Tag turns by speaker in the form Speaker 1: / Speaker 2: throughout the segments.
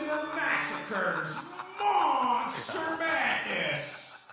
Speaker 1: Cinemassacre's Monster Madness!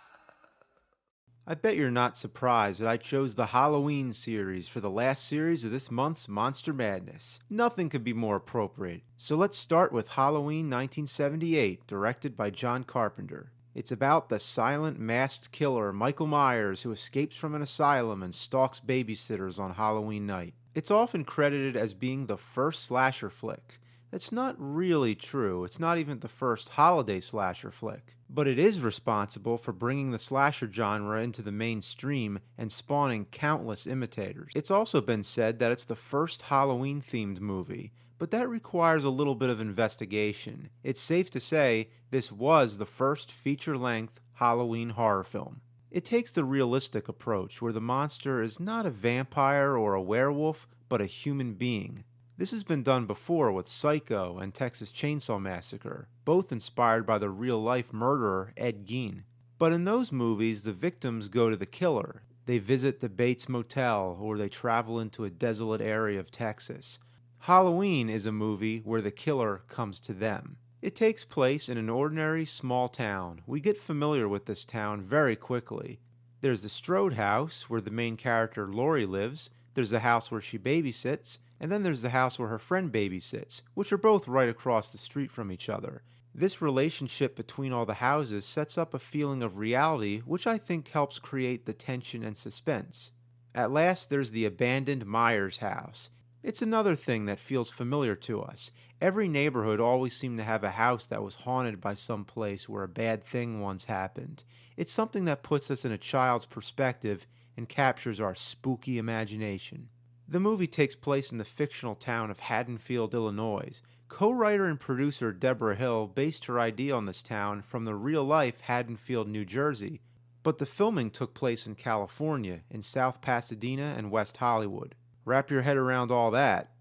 Speaker 2: I bet you're not surprised that I chose the Halloween series for the last series of this month's Monster Madness. Nothing could be more appropriate. So let's start with Halloween 1978, directed by John Carpenter. It's about the silent, masked killer Michael Myers who escapes from an asylum and stalks babysitters on Halloween night. It's often credited as being the first slasher flick. That's not really true. It's not even the first holiday slasher flick. But it is responsible for bringing the slasher genre into the mainstream and spawning countless imitators. It's also been said that it's the first Halloween-themed movie, but that requires a little bit of investigation. It's safe to say this was the first feature-length Halloween horror film. It takes the realistic approach where the monster is not a vampire or a werewolf, but a human being. This has been done before with Psycho and Texas Chainsaw Massacre, both inspired by the real-life murderer Ed Gein. But in those movies, the victims go to the killer. They visit the Bates Motel, or they travel into a desolate area of Texas. Halloween is a movie where the killer comes to them. It takes place in an ordinary small town. We get familiar with this town very quickly. There's the Strode house, where the main character Laurie lives. There's the house where she babysits, and then there's the house where her friend babysits, which are both right across the street from each other. This relationship between all the houses sets up a feeling of reality, which I think helps create the tension and suspense. At last, there's the abandoned Myers house. It's another thing that feels familiar to us. Every neighborhood always seemed to have a house that was haunted by some place where a bad thing once happened. It's something that puts us in a child's perspective and captures our spooky imagination. The movie takes place in the fictional town of Haddonfield, Illinois. Co-writer and producer Deborah Hill based her idea on this town from the real-life Haddonfield, New Jersey, but the filming took place in California, in South Pasadena and West Hollywood. Wrap your head around all that.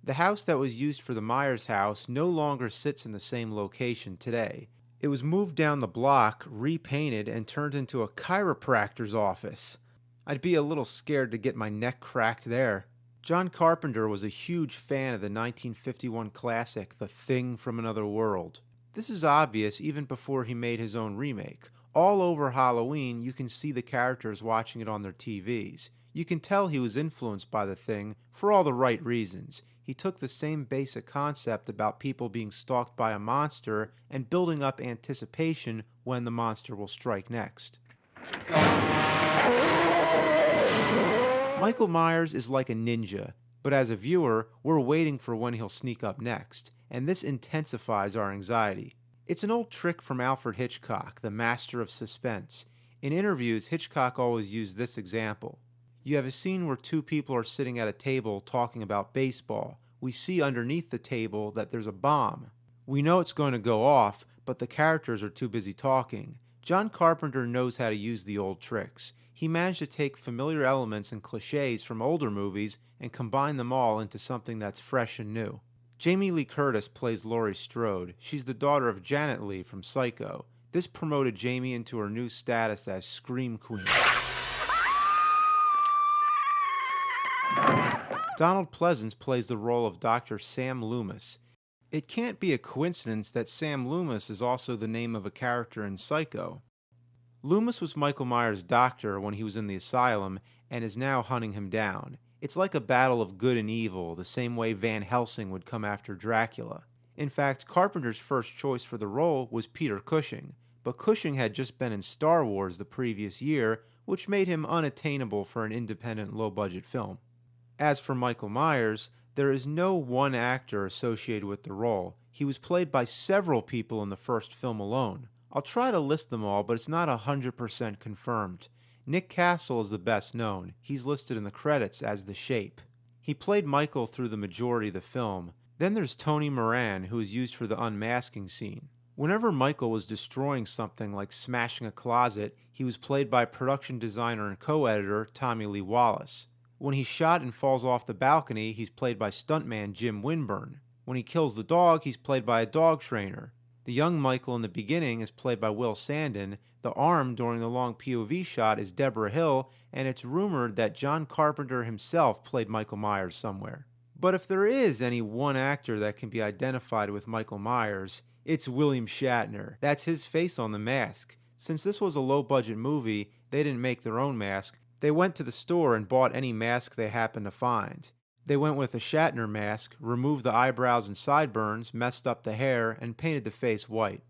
Speaker 2: The house that was used for the Myers house no longer sits in the same location today. It was moved down the block, repainted, and turned into a chiropractor's office. I'd be a little scared to get my neck cracked there. John Carpenter was a huge fan of the 1951 classic The Thing from Another World. This is obvious even before he made his own remake. All over Halloween, you can see the characters watching it on their TVs. You can tell he was influenced by The Thing for all the right reasons. He took the same basic concept about people being stalked by a monster and building up anticipation when the monster will strike next. Michael Myers is like a ninja, but as a viewer, we're waiting for when he'll sneak up next, and this intensifies our anxiety. It's an old trick from Alfred Hitchcock, the master of suspense. In interviews, Hitchcock always used this example. You have a scene where two people are sitting at a table talking about baseball. We see underneath the table that there's a bomb. We know it's going to go off, but the characters are too busy talking. John Carpenter knows how to use the old tricks. He managed to take familiar elements and cliches from older movies and combine them all into something that's fresh and new. Jamie Lee Curtis plays Laurie Strode. She's the daughter of Janet Leigh from Psycho. This promoted Jamie into her new status as Scream Queen. Donald Pleasence plays the role of Dr. Sam Loomis. It can't be a coincidence that Sam Loomis is also the name of a character in Psycho. Loomis was Michael Myers' doctor when he was in the asylum and is now hunting him down. It's like a battle of good and evil, the same way Van Helsing would come after Dracula. In fact, Carpenter's first choice for the role was Peter Cushing, but Cushing had just been in Star Wars the previous year, which made him unattainable for an independent low-budget film. As for Michael Myers, there is no one actor associated with the role. He was played by several people in the first film alone. I'll try to list them all, but it's not 100% confirmed. Nick Castle is the best known. He's listed in the credits as The Shape. He played Michael through the majority of the film. Then there's Tony Moran, who is used for the unmasking scene. Whenever Michael was destroying something like smashing a closet, he was played by production designer and co-editor Tommy Lee Wallace. When he's shot and falls off the balcony, he's played by stuntman Jim Winburn. When he kills the dog, he's played by a dog trainer. The young Michael in the beginning is played by Will Sandon. The arm during the long POV shot is Deborah Hill, and it's rumored that John Carpenter himself played Michael Myers somewhere. But if there is any one actor that can be identified with Michael Myers, It's William Shatner. That's his face on the mask. Since this was a low-budget movie, they didn't make their own mask. They went to the store and bought any mask they happened to find. They went with a Shatner mask, removed the eyebrows and sideburns, messed up the hair, and painted the face white.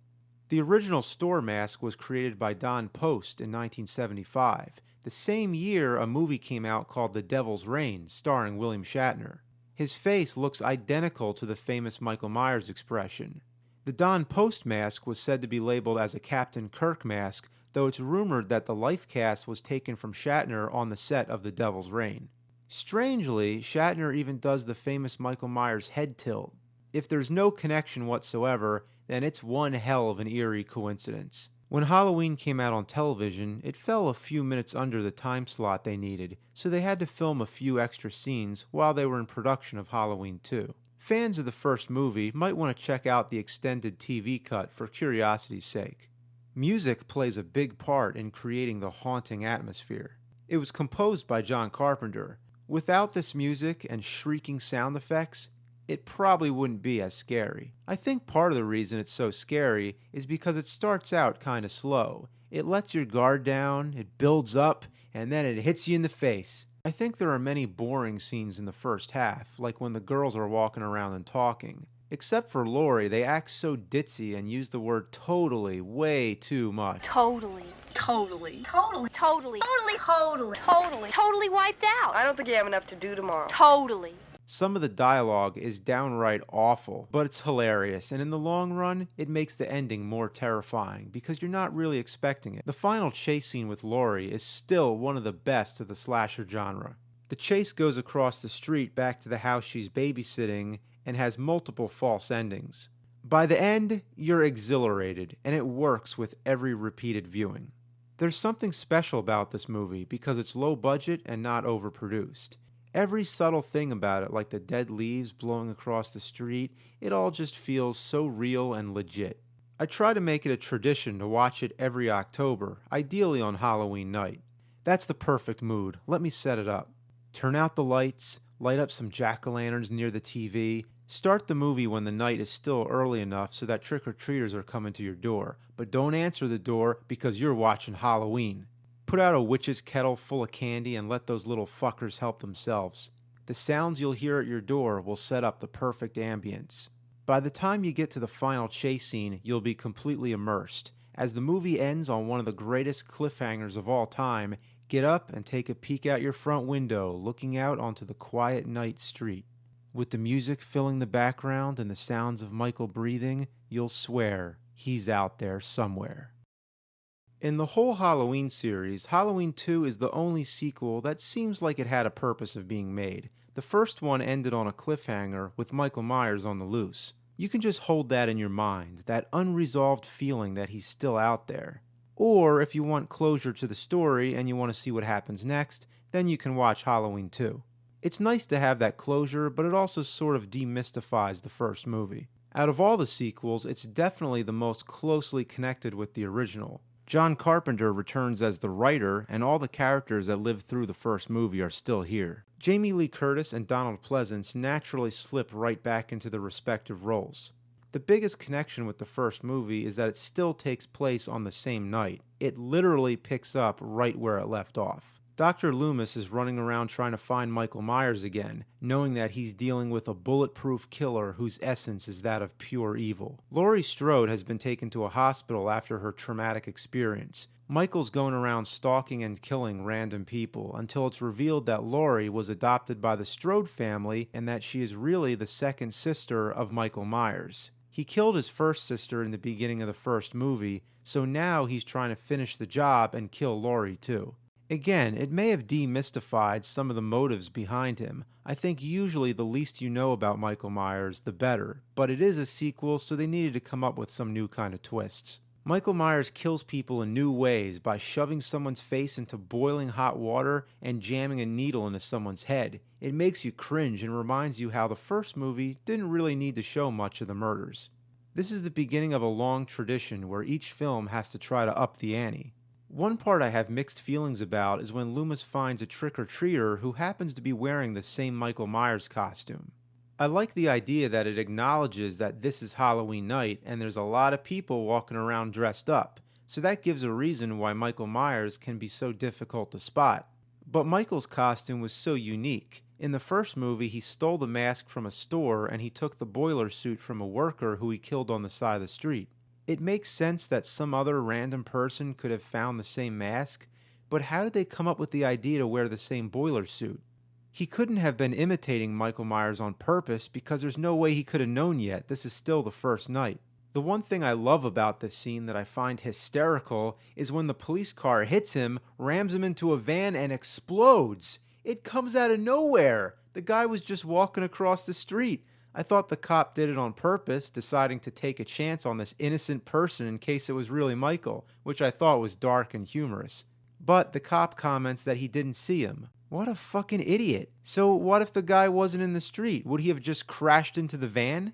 Speaker 2: The original store mask was created by Don Post in 1975. The same year, a movie came out called The Devil's Reign, starring William Shatner. His face looks identical to the famous Michael Myers expression. The Don Post mask was said to be labeled as a Captain Kirk mask, though it's rumored that the life cast was taken from Shatner on the set of The Devil's Reign. Strangely, Shatner even does the famous Michael Myers head tilt. If there's no connection whatsoever, then it's one hell of an eerie coincidence. When Halloween came out on television, it fell a few minutes under the time slot they needed, so they had to film a few extra scenes while they were in production of Halloween 2. Fans of the first movie might want to check out the extended TV cut for curiosity's sake. Music plays a big part in creating the haunting atmosphere. It was composed by John Carpenter. Without this music and shrieking sound effects, it probably wouldn't be as scary. I think part of the reason it's so scary is because it starts out kind of slow. It lets your guard down, it builds up, and then it hits you in the face. I think there are many boring scenes in the first half, like when the girls are walking around and talking. Except for Laurie, they act so ditzy and use the word totally way too much.
Speaker 3: Totally wiped out.
Speaker 4: I don't think you have enough to do tomorrow.
Speaker 3: Totally.
Speaker 2: Some of the dialogue is downright awful, but it's hilarious, and in the long run, it makes the ending more terrifying because you're not really expecting it. The final chase scene with Laurie is still one of the best of the slasher genre. The chase goes across the street back to the house she's babysitting and has multiple false endings. By the end, you're exhilarated, and it works with every repeated viewing. There's something special about this movie because it's low budget and not overproduced. Every subtle thing about it, like the dead leaves blowing across the street, it all just feels so real and legit. I try to make it a tradition to watch it every October, ideally on Halloween night. That's the perfect mood. Let me set it up. Turn out the lights, light up some jack-o'-lanterns near the TV, start the movie when the night is still early enough so that trick-or-treaters are coming to your door, but don't answer the door because you're watching Halloween. Put out a witch's kettle full of candy and let those little fuckers help themselves. The sounds you'll hear at your door will set up the perfect ambience. By the time you get to the final chase scene, you'll be completely immersed. As the movie ends on one of the greatest cliffhangers of all time, get up and take a peek out your front window, looking out onto the quiet night street. With the music filling the background and the sounds of Michael breathing, you'll swear he's out there somewhere. In the whole Halloween series, Halloween 2 is the only sequel that seems like it had a purpose of being made. The first one ended on a cliffhanger with Michael Myers on the loose. You can just hold that in your mind, that unresolved feeling that he's still out there. Or if you want closure to the story and you want to see what happens next, then you can watch Halloween 2. It's nice to have that closure, but it also sort of demystifies the first movie. Out of all the sequels, it's definitely the most closely connected with the original. John Carpenter returns as the writer, and all the characters that lived through the first movie are still here. Jamie Lee Curtis and Donald Pleasance naturally slip right back into their respective roles. The biggest connection with the first movie is that it still takes place on the same night. It literally picks up right where it left off. Dr. Loomis is running around trying to find Michael Myers again, knowing that he's dealing with a bulletproof killer whose essence is that of pure evil. Laurie Strode has been taken to a hospital after her traumatic experience. Michael's going around stalking and killing random people until it's revealed that Laurie was adopted by the Strode family and that she is really the second sister of Michael Myers. He killed his first sister in the beginning of the first movie, so now he's trying to finish the job and kill Laurie too. Again, it may have demystified some of the motives behind him. I think usually the least you know about Michael Myers, the better, but it is a sequel, so they needed to come up with some new kind of twists. Michael Myers kills people in new ways by shoving someone's face into boiling hot water and jamming a needle into someone's head. It makes you cringe and reminds you how the first movie didn't really need to show much of the murders. This is the beginning of a long tradition where each film has to try to up the ante. One part I have mixed feelings about is when Loomis finds a trick-or-treater who happens to be wearing the same Michael Myers costume. I like the idea that it acknowledges that this is Halloween night and there's a lot of people walking around dressed up, so that gives a reason why Michael Myers can be so difficult to spot. But Michael's costume was so unique. In the first movie, he stole the mask from a store and he took the boiler suit from a worker who he killed on the side of the street. It makes sense that some other random person could have found the same mask, but how did they come up with the idea to wear the same boiler suit? He couldn't have been imitating Michael Myers on purpose because there's no way he could have known yet. This is still the first night. The one thing I love about this scene that I find hysterical is when the police car hits him, rams him into a van, and explodes. It comes out of nowhere. The guy was just walking across the street. I thought the cop did it on purpose, deciding to take a chance on this innocent person in case it was really Michael, which I thought was dark and humorous. But the cop comments that he didn't see him. What a fucking idiot. So what if the guy wasn't in the street? Would he have just crashed into the van?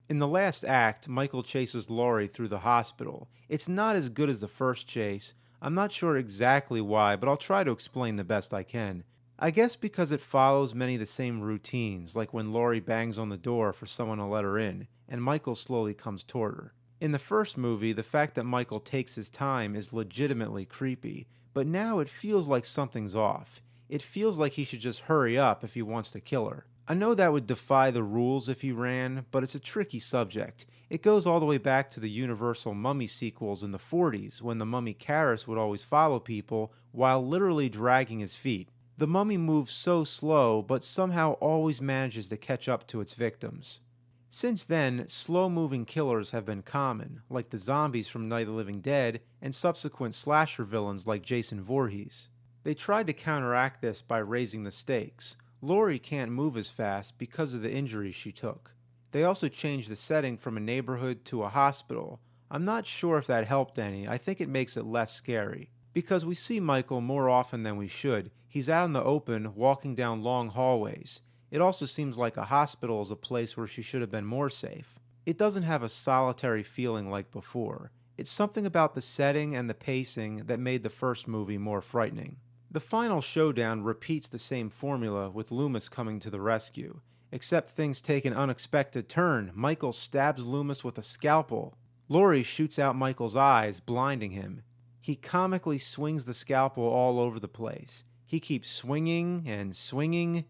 Speaker 2: In the last act, Michael chases Laurie through the hospital. It's not as good as the first chase. I'm not sure exactly why, but I'll try to explain the best I can. I guess because it follows many of the same routines, like when Laurie bangs on the door for someone to let her in, and Michael slowly comes toward her. In the first movie, the fact that Michael takes his time is legitimately creepy, but now it feels like something's off. It feels like he should just hurry up if he wants to kill her. I know that would defy the rules if he ran, but it's a tricky subject. It goes all the way back to the Universal Mummy sequels in the 40s, when the mummy Karras would always follow people while literally dragging his feet. The mummy moves so slow, but somehow always manages to catch up to its victims. Since then, slow-moving killers have been common, like the zombies from Night of the Living Dead and subsequent slasher villains like Jason Voorhees. They tried to counteract this by raising the stakes. Laurie can't move as fast because of the injuries she took. They also changed the setting from a neighborhood to a hospital. I'm not sure if that helped any. I think it makes it less scary. Because we see Michael more often than we should. He's out in the open, walking down long hallways. It also seems like a hospital is a place where she should have been more safe. It doesn't have a solitary feeling like before. It's something about the setting and the pacing that made the first movie more frightening. The final showdown repeats the same formula with Loomis coming to the rescue. Except things take an unexpected turn. Michael stabs Loomis with a scalpel. Laurie shoots out Michael's eyes, blinding him. He comically swings the scalpel all over the place. He keeps swinging and swinging.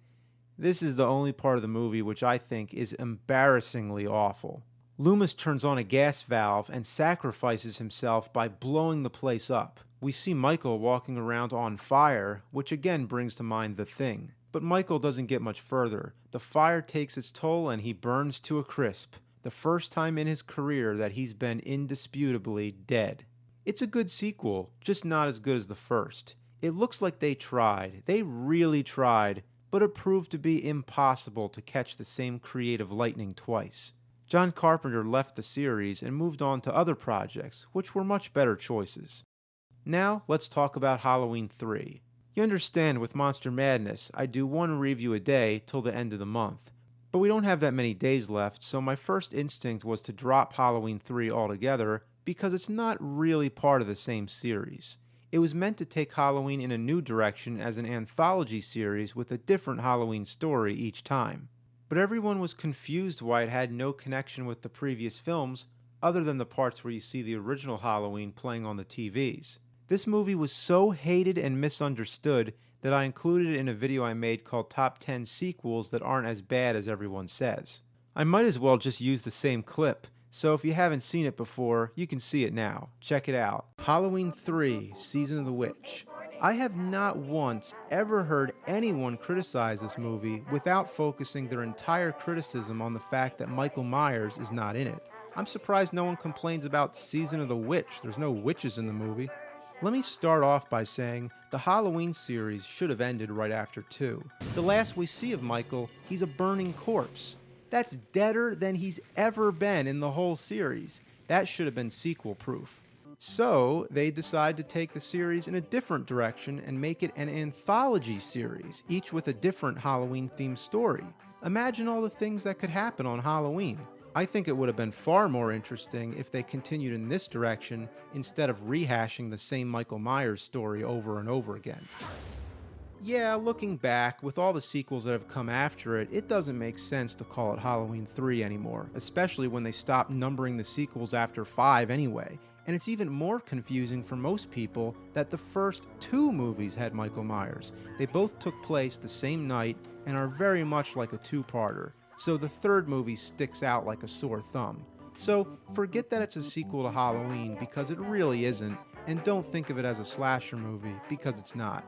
Speaker 2: This is the only part of the movie which I think is embarrassingly awful. Loomis turns on a gas valve and sacrifices himself by blowing the place up. We see Michael walking around on fire, which again brings to mind The Thing. But Michael doesn't get much further. The fire takes its toll and he burns to a crisp. The first time in his career that he's been indisputably dead. It's a good sequel, just not as good as the first. It looks like they tried. They really tried, but it proved to be impossible to catch the same creative lightning twice. John Carpenter left the series and moved on to other projects, which were much better choices. Now, let's talk about Halloween 3. You understand, with Monster Madness, I do one review a day till the end of the month. But we don't have that many days left, so my first instinct was to drop Halloween 3 altogether because it's not really part of the same series. It was meant to take Halloween in a new direction as an anthology series with a different Halloween story each time. But everyone was confused why it had no connection with the previous films other than the parts where you see the original Halloween playing on the TVs. This movie was so hated and misunderstood that I included it in a video I made called Top 10 Sequels That Aren't As Bad As Everyone Says. I might as well just use the same clip, so if you haven't seen it before, you can see it now. Check it out. Halloween 3, Season of the Witch. I have not once ever heard anyone criticize this movie without focusing their entire criticism on the fact that Michael Myers is not in it. I'm surprised no one complains about Season of the Witch. There's no witches in the movie. Let me start off by saying the Halloween series should have ended right after 2. The last we see of Michael, he's a burning corpse. That's deader than he's ever been in the whole series. That should have been sequel-proof. So, they decide to take the series in a different direction and make it an anthology series, each with a different Halloween-themed story. Imagine all the things that could happen on Halloween. I think it would have been far more interesting if they continued in this direction instead of rehashing the same Michael Myers story over and over again. Yeah, looking back, with all the sequels that have come after it, it doesn't make sense to call it Halloween 3 anymore, especially when they stopped numbering the sequels after 5 anyway. And it's even more confusing for most people that the first 2 movies had Michael Myers. They both took place the same night and are very much like a two-parter, so the third movie sticks out like a sore thumb. So forget that it's a sequel to Halloween because it really isn't, and don't think of it as a slasher movie because it's not.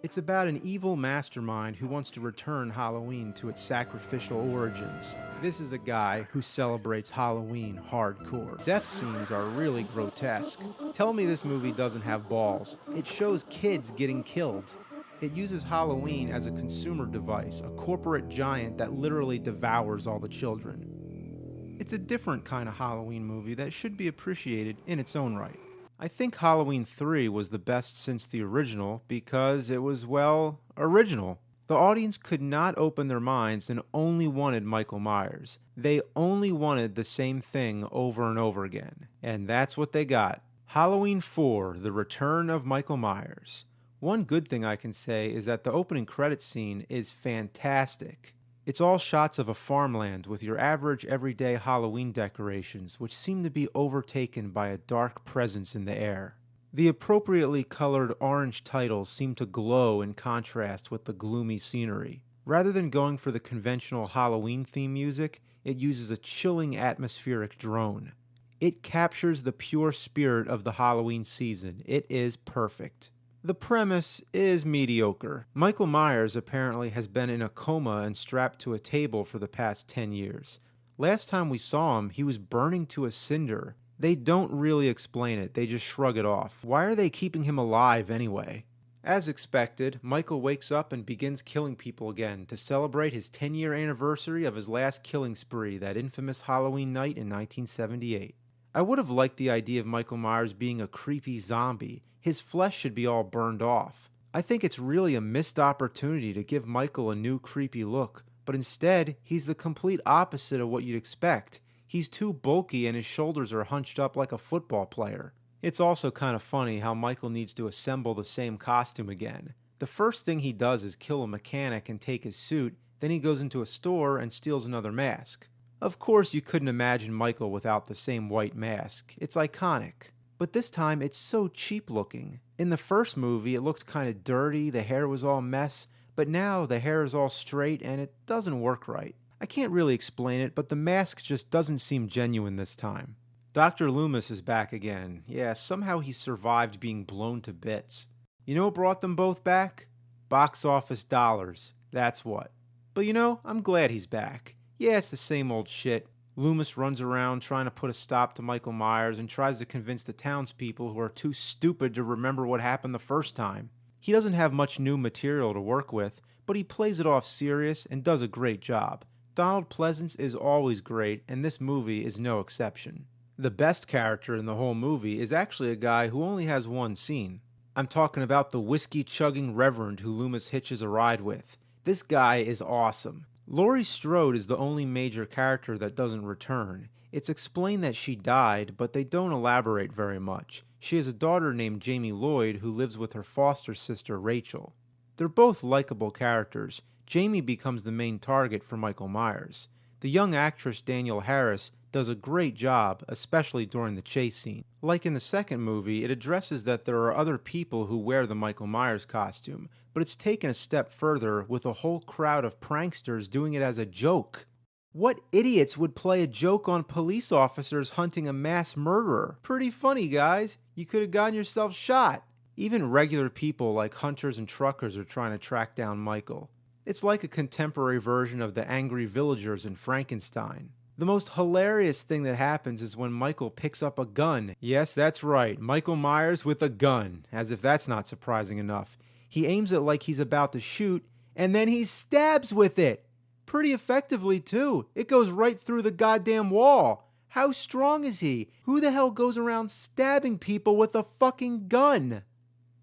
Speaker 2: It's about an evil mastermind who wants to return Halloween to its sacrificial origins. This is a guy who celebrates Halloween hardcore. Death scenes are really grotesque. Tell me this movie doesn't have balls. It shows kids getting killed. It uses Halloween as a consumer device, a corporate giant that literally devours all the children. It's a different kind of Halloween movie that should be appreciated in its own right. I think Halloween 3 was the best since the original because it was, well, original. The audience could not open their minds and only wanted Michael Myers. They only wanted the same thing over and over again. And that's what they got. Halloween 4, The Return of Michael Myers. One good thing I can say is that the opening credits scene is fantastic. It's all shots of a farmland with your average everyday Halloween decorations, which seem to be overtaken by a dark presence in the air. The appropriately colored orange titles seem to glow in contrast with the gloomy scenery. Rather than going for the conventional Halloween theme music, it uses a chilling atmospheric drone. It captures the pure spirit of the Halloween season. It is perfect. The premise is mediocre. Michael Myers apparently has been in a coma and strapped to a table for the past 10 years. Last time we saw him, he was burning to a cinder. They don't really explain it, they just shrug it off. Why are they keeping him alive anyway? As expected, Michael wakes up and begins killing people again to celebrate his 10-year anniversary of his last killing spree that infamous Halloween night in 1978. I would have liked the idea of Michael Myers being a creepy zombie. His flesh should be all burned off. I think it's really a missed opportunity to give Michael a new creepy look, but instead, he's the complete opposite of what you'd expect. He's too bulky and his shoulders are hunched up like a football player. It's also kind of funny how Michael needs to assemble the same costume again. The first thing he does is kill a mechanic and take his suit, then he goes into a store and steals another mask. Of course, you couldn't imagine Michael without the same white mask. It's iconic. But this time, it's so cheap looking. In the first movie, it looked kind of dirty, the hair was all mess, but now the hair is all straight and it doesn't work right. I can't really explain it, but the mask just doesn't seem genuine this time. Dr. Loomis is back again. Yeah, somehow he survived being blown to bits. You know what brought them both back? Box office dollars. That's what. But I'm glad he's back. Yeah, it's the same old shit. Loomis runs around trying to put a stop to Michael Myers and tries to convince the townspeople who are too stupid to remember what happened the first time. He doesn't have much new material to work with, but he plays it off serious and does a great job. Donald Pleasance is always great, and this movie is no exception. The best character in the whole movie is actually a guy who only has one scene. I'm talking about the whiskey-chugging reverend who Loomis hitches a ride with. This guy is awesome. Laurie Strode is the only major character that doesn't return. It's explained that she died, but they don't elaborate very much. She has a daughter named Jamie Lloyd who lives with her foster sister Rachel. They're both likable characters. Jamie becomes the main target for Michael Myers. The young actress Danielle Harris does a great job, especially during the chase scene. Like in the second movie, it addresses that there are other people who wear the Michael Myers costume, but it's taken a step further with a whole crowd of pranksters doing it as a joke. What idiots would play a joke on police officers hunting a mass murderer? Pretty funny, guys. You could have gotten yourself shot. Even regular people like hunters and truckers are trying to track down Michael. It's like a contemporary version of the angry villagers in Frankenstein. The most hilarious thing that happens is when Michael picks up a gun. Yes, that's right, Michael Myers with a gun, as if that's not surprising enough. He aims it like he's about to shoot, and then he stabs with it. Pretty effectively, too. It goes right through the goddamn wall. How strong is he? Who the hell goes around stabbing people with a fucking gun?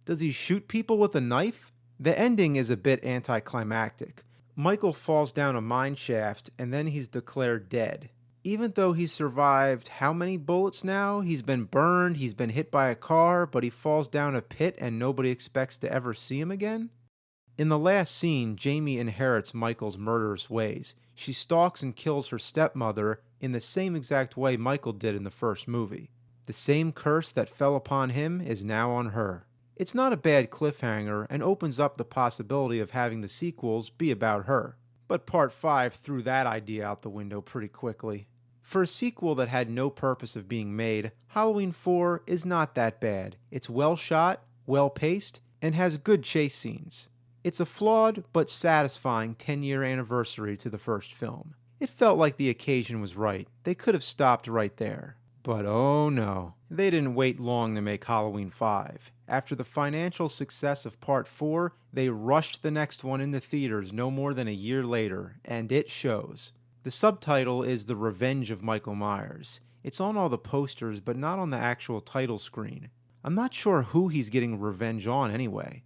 Speaker 2: Does he shoot people with a knife? The ending is a bit anticlimactic. Michael falls down a mine shaft and then he's declared dead. Even though he's survived how many bullets now? He's been burned, he's been hit by a car, but he falls down a pit and nobody expects to ever see him again? In the last scene, Jamie inherits Michael's murderous ways. She stalks and kills her stepmother in the same exact way Michael did in the first movie. The same curse that fell upon him is now on her. It's not a bad cliffhanger and opens up the possibility of having the sequels be about her. But Part 5 threw that idea out the window pretty quickly. For a sequel that had no purpose of being made, Halloween 4 is not that bad. It's well shot, well paced, and has good chase scenes. It's a flawed but satisfying 10-year anniversary to the first film. It felt like the occasion was right. They could have stopped right there. But oh no, they didn't wait long to make Halloween 5. After the financial success of Part 4, they rushed the next one into theaters no more than a year later, and it shows. The subtitle is The Revenge of Michael Myers. It's on all the posters, but not on the actual title screen. I'm not sure who he's getting revenge on anyway.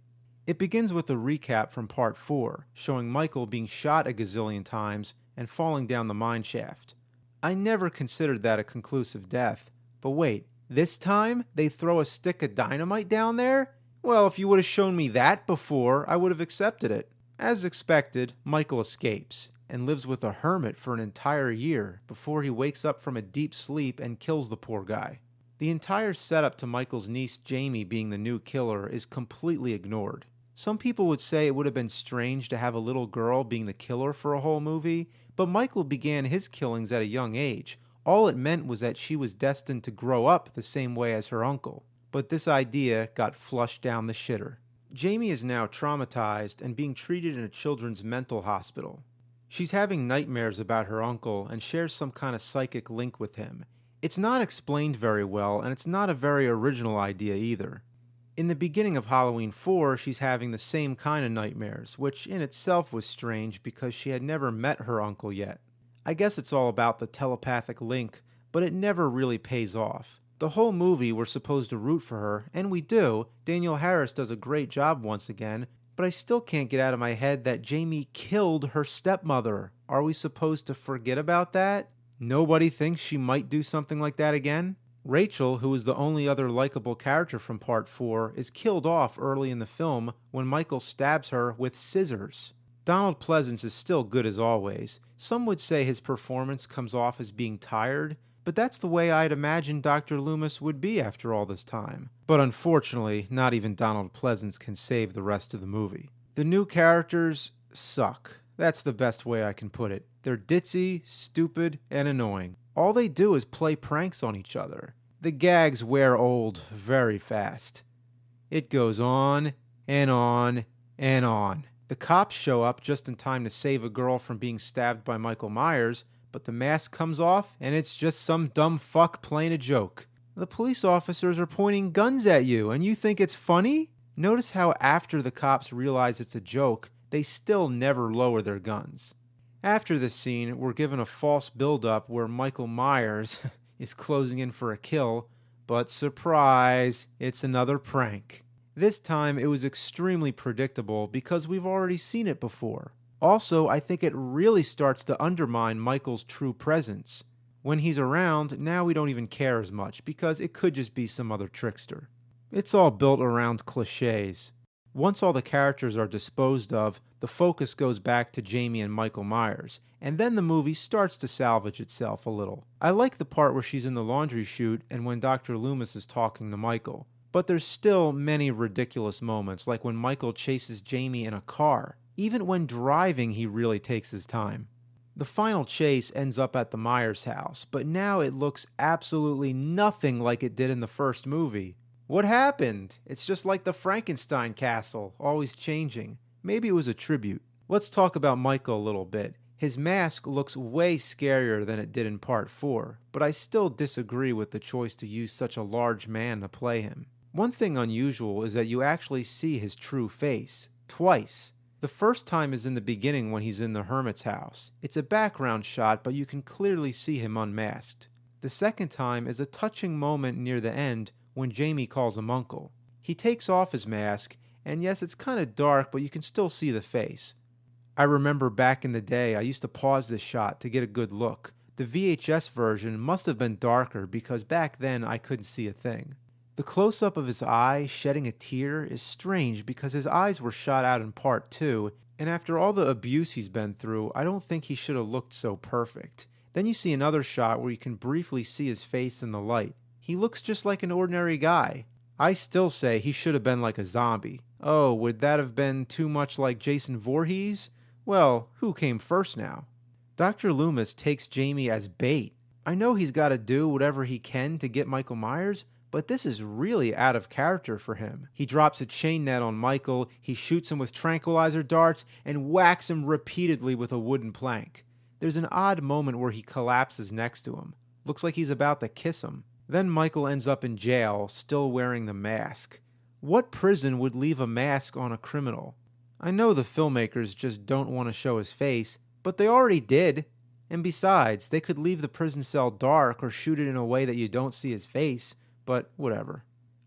Speaker 2: It begins with a recap from Part 4, showing Michael being shot a gazillion times and falling down the mine shaft. I never considered that a conclusive death. But wait, this time they throw a stick of dynamite down there? Well, if you would have shown me that before, I would have accepted it. As expected, Michael escapes and lives with a hermit for an entire year before he wakes up from a deep sleep and kills the poor guy. The entire setup to Michael's niece Jamie being the new killer is completely ignored. Some people would say it would have been strange to have a little girl being the killer for a whole movie, but Michael began his killings at a young age. All it meant was that she was destined to grow up the same way as her uncle. But this idea got flushed down the shitter. Jamie is now traumatized and being treated in a children's mental hospital. She's having nightmares about her uncle and shares some kind of psychic link with him. It's not explained very well, and it's not a very original idea either. In the beginning of Halloween 4, she's having the same kind of nightmares, which in itself was strange because she had never met her uncle yet. I guess it's all about the telepathic link, but it never really pays off. The whole movie we're supposed to root for her, and we do. Danielle Harris does a great job once again, but I still can't get out of my head that Jamie killed her stepmother. Are we supposed to forget about that? Nobody thinks she might do something like that again? Rachel, who is the only other likable character from Part 4, is killed off early in the film when Michael stabs her with scissors. Donald Pleasance is still good as always. Some would say his performance comes off as being tired, but that's the way I'd imagine Dr. Loomis would be after all this time. But unfortunately, not even Donald Pleasance can save the rest of the movie. The new characters suck. That's the best way I can put it. They're ditzy, stupid, and annoying. All they do is play pranks on each other. The gags wear old very fast. It goes on and on and on. The cops show up just in time to save a girl from being stabbed by Michael Myers, but the mask comes off and it's just some dumb fuck playing a joke. The police officers are pointing guns at you and you think it's funny? Notice how after the cops realize it's a joke, they still never lower their guns. After this scene, we're given a false build-up where Michael Myers is closing in for a kill, but surprise, it's another prank. This time, it was extremely predictable because we've already seen it before. Also, I think it really starts to undermine Michael's true presence. When he's around, now we don't even care as much because it could just be some other trickster. It's all built around cliches. Once all the characters are disposed of, the focus goes back to Jamie and Michael Myers, and then the movie starts to salvage itself a little. I like the part where she's in the laundry chute and when Dr. Loomis is talking to Michael. But there's still many ridiculous moments, like when Michael chases Jamie in a car. Even when driving, he really takes his time. The final chase ends up at the Myers house, but now it looks absolutely nothing like it did in the first movie. What happened? It's just like the Frankenstein castle, always changing. Maybe it was a tribute. Let's talk about Michael a little bit. His mask looks way scarier than it did in Part 4, but I still disagree with the choice to use such a large man to play him. One thing unusual is that you actually see his true face, twice. The first time is in the beginning when he's in the hermit's house. It's a background shot, but you can clearly see him unmasked. The second time is a touching moment near the end when Jamie calls him uncle. He takes off his mask, and yes, it's kind of dark, but you can still see the face. I remember back in the day, I used to pause this shot to get a good look. The VHS version must have been darker because back then I couldn't see a thing. The close-up of his eye shedding a tear is strange because his eyes were shot out in part 2, and after all the abuse he's been through, I don't think he should have looked so perfect. Then you see another shot where you can briefly see his face in the light. He looks just like an ordinary guy. I still say he should have been like a zombie. Oh, would that have been too much like Jason Voorhees? Well, who came first now? Dr. Loomis takes Jamie as bait. I know he's got to do whatever he can to get Michael Myers, but this is really out of character for him. He drops a chain net on Michael, he shoots him with tranquilizer darts, and whacks him repeatedly with a wooden plank. There's an odd moment where he collapses next to him. Looks like he's about to kiss him. Then Michael ends up in jail, still wearing the mask. What prison would leave a mask on a criminal? I know the filmmakers just don't want to show his face, but they already did. And besides, they could leave the prison cell dark or shoot it in a way that you don't see his face. But whatever.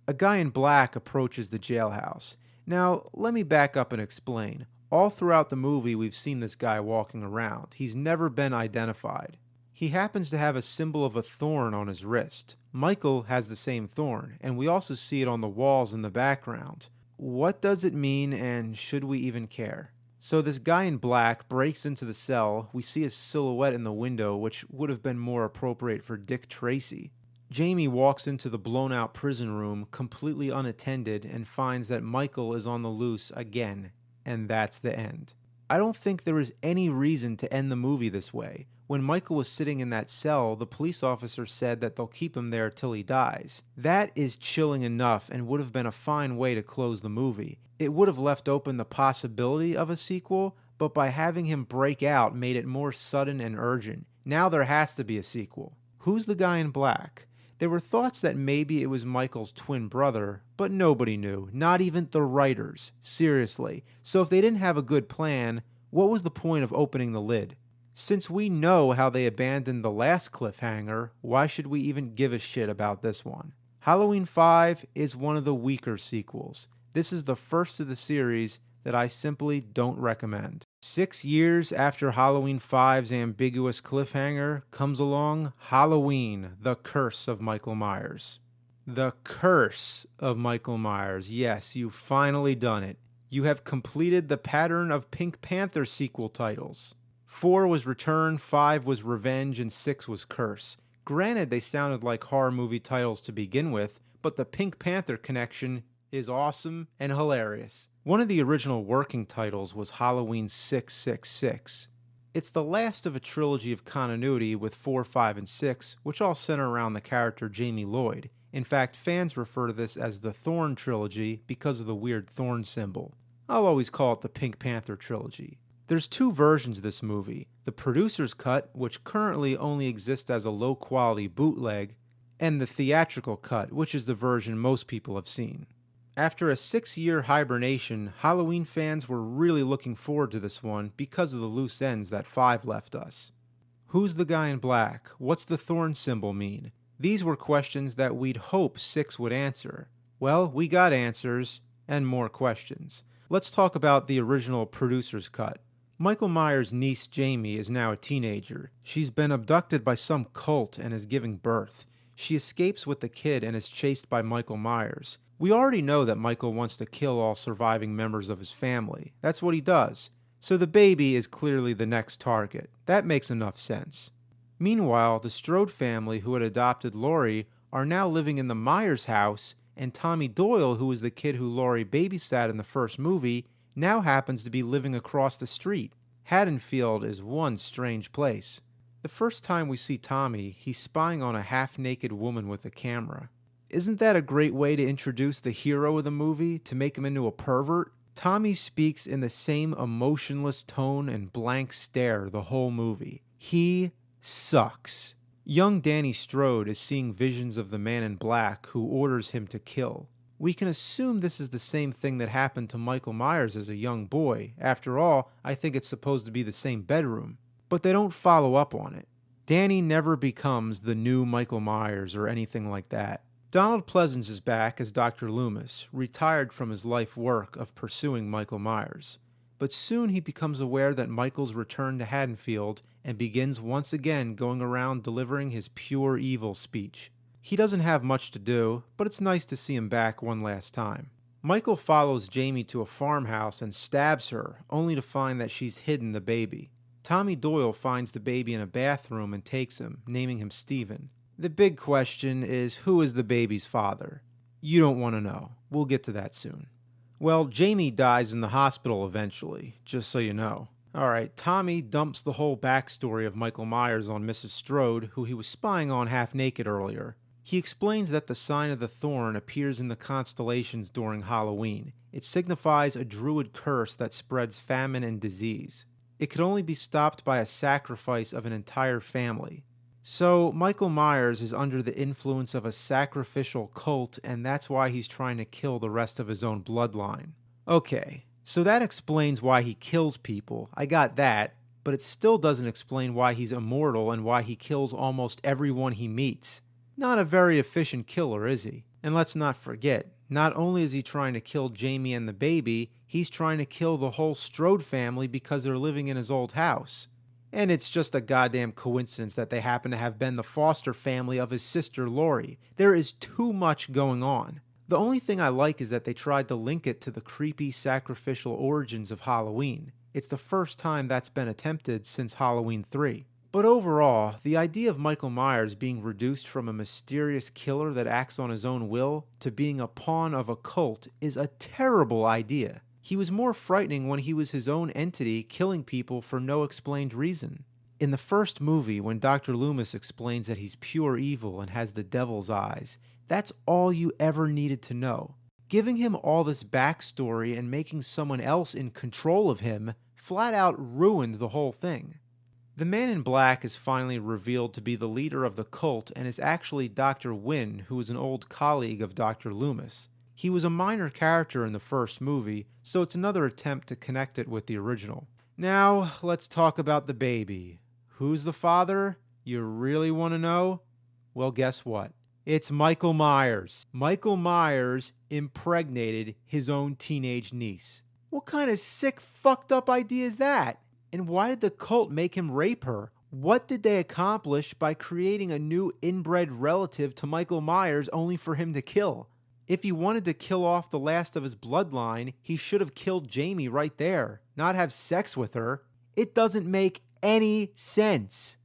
Speaker 2: A guy in black approaches the jailhouse. Now, let me back up and explain. All throughout the movie, we've seen this guy walking around. He's never been identified. He happens to have a symbol of a thorn on his wrist. Michael has the same thorn, and we also see it on the walls in the background. What does it mean, and should we even care? So this guy in black breaks into the cell. We see his silhouette in the window, which would have been more appropriate for Dick Tracy. Jamie walks into the blown-out prison room completely unattended and finds that Michael is on the loose again, and that's the end. I don't think there was any reason to end the movie this way. When Michael was sitting in that cell, the police officer said that they'll keep him there till he dies. That is chilling enough and would have been a fine way to close the movie. It would have left open the possibility of a sequel, but by having him break out made it more sudden and urgent. Now there has to be a sequel. Who's the guy in black? There were thoughts that maybe it was Michael's twin brother, but nobody knew, not even the writers. Seriously. So if they didn't have a good plan, what was the point of opening the lid? Since we know how they abandoned the last cliffhanger, why should we even give a shit about this one? Halloween 5 is one of the weaker sequels. This is the first of the series that I simply don't recommend. 6 years after Halloween 5's ambiguous cliffhanger comes along Halloween, The Curse of Michael Myers. The Curse of Michael Myers. Yes, you've finally done it. You have completed the pattern of Pink Panther sequel titles. 4 was Return, 5 was Revenge, and 6 was Curse. Granted, they sounded like horror movie titles to begin with, but the Pink Panther connection is awesome and hilarious. One of the original working titles was Halloween 666. It's the last of a trilogy of continuity with 4, 5, and 6, which all center around the character Jamie Lloyd. In fact, fans refer to this as the Thorn Trilogy because of the weird thorn symbol. I'll always call it the Pink Panther Trilogy. There's 2 versions of this movie, the producer's cut, which currently only exists as a low-quality bootleg, and the theatrical cut, which is the version most people have seen. After a 6-year hibernation, Halloween fans were really looking forward to this one because of the loose ends that 5 left us. Who's the guy in black? What's the thorn symbol mean? These were questions that we'd hope 6 would answer. Well, we got answers, and more questions. Let's talk about the original producer's cut. Michael Myers' niece Jamie is now a teenager. She's been abducted by some cult and is giving birth. She escapes with the kid and is chased by Michael Myers. We already know that Michael wants to kill all surviving members of his family. That's what he does. So the baby is clearly the next target. That makes enough sense. Meanwhile, the Strode family who had adopted Laurie are now living in the Myers house, and Tommy Doyle, who was the kid who Laurie babysat in the first movie, now happens to be living across the street. Haddonfield is one strange place. The first time we see Tommy, he's spying on a half-naked woman with a camera. Isn't that a great way to introduce the hero of the movie, to make him into a pervert? Tommy speaks in the same emotionless tone and blank stare the whole movie. He sucks. Young Danny Strode is seeing visions of the man in black who orders him to kill. We can assume this is the same thing that happened to Michael Myers as a young boy. After all, I think it's supposed to be the same bedroom. But they don't follow up on it. Danny never becomes the new Michael Myers or anything like that. Donald Pleasence is back as Dr. Loomis, retired from his life work of pursuing Michael Myers. But soon he becomes aware that Michael's returned to Haddonfield and begins once again going around delivering his pure evil speech. He doesn't have much to do, but it's nice to see him back one last time. Michael follows Jamie to a farmhouse and stabs her, only to find that she's hidden the baby. Tommy Doyle finds the baby in a bathroom and takes him, naming him Stephen. The big question is, who is the baby's father? You don't want to know. We'll get to that soon. Well, Jamie dies in the hospital eventually, just so you know. Alright, Tommy dumps the whole backstory of Michael Myers on Mrs. Strode, who he was spying on half naked earlier. He explains that the sign of the thorn appears in the constellations during Halloween. It signifies a druid curse that spreads famine and disease. It could only be stopped by a sacrifice of an entire family. So, Michael Myers is under the influence of a sacrificial cult, and that's why he's trying to kill the rest of his own bloodline. Okay, so that explains why he kills people. I got that, but it still doesn't explain why he's immortal and why he kills almost everyone he meets. Not a very efficient killer, is he? And let's not forget, not only is he trying to kill Jamie and the baby, he's trying to kill the whole Strode family because they're living in his old house. And it's just a goddamn coincidence that they happen to have been the foster family of his sister Lori. There is too much going on. The only thing I like is that they tried to link it to the creepy sacrificial origins of Halloween. It's the first time that's been attempted since Halloween 3. But overall, the idea of Michael Myers being reduced from a mysterious killer that acts on his own will to being a pawn of a cult is a terrible idea. He was more frightening when he was his own entity killing people for no explained reason. In the first movie, when Dr. Loomis explains that he's pure evil and has the devil's eyes, that's all you ever needed to know. Giving him all this backstory and making someone else in control of him flat out ruined the whole thing. The Man in Black is finally revealed to be the leader of the cult and is actually Dr. Wynn, who is an old colleague of Dr. Loomis. He was a minor character in the first movie, so it's another attempt to connect it with the original. Now, let's talk about the baby. Who's the father? You really want to know? Well, guess what? It's Michael Myers. Michael Myers impregnated his own teenage niece. What kind of sick, fucked up idea is that? And why did the cult make him rape her? What did they accomplish by creating a new inbred relative to Michael Myers only for him to kill? If he wanted to kill off the last of his bloodline, he should have killed Jamie right there, not have sex with her. It doesn't make any sense.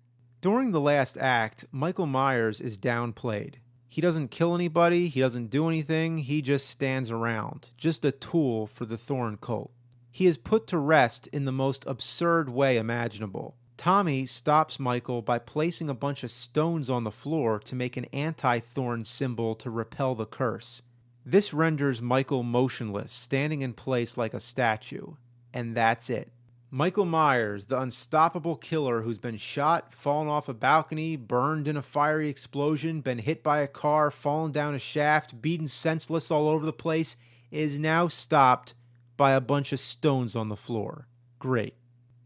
Speaker 2: During the last act, Michael Myers is downplayed. He doesn't kill anybody, he doesn't do anything, he just stands around, just a tool for the Thorn cult. He is put to rest in the most absurd way imaginable. Tommy stops Michael by placing a bunch of stones on the floor to make an anti-Thorn symbol to repel the curse. This renders Michael motionless, standing in place like a statue. And that's it. Michael Myers, the unstoppable killer who's been shot, fallen off a balcony, burned in a fiery explosion, been hit by a car, fallen down a shaft, beaten senseless all over the place, is now stopped by a bunch of stones on the floor. Great.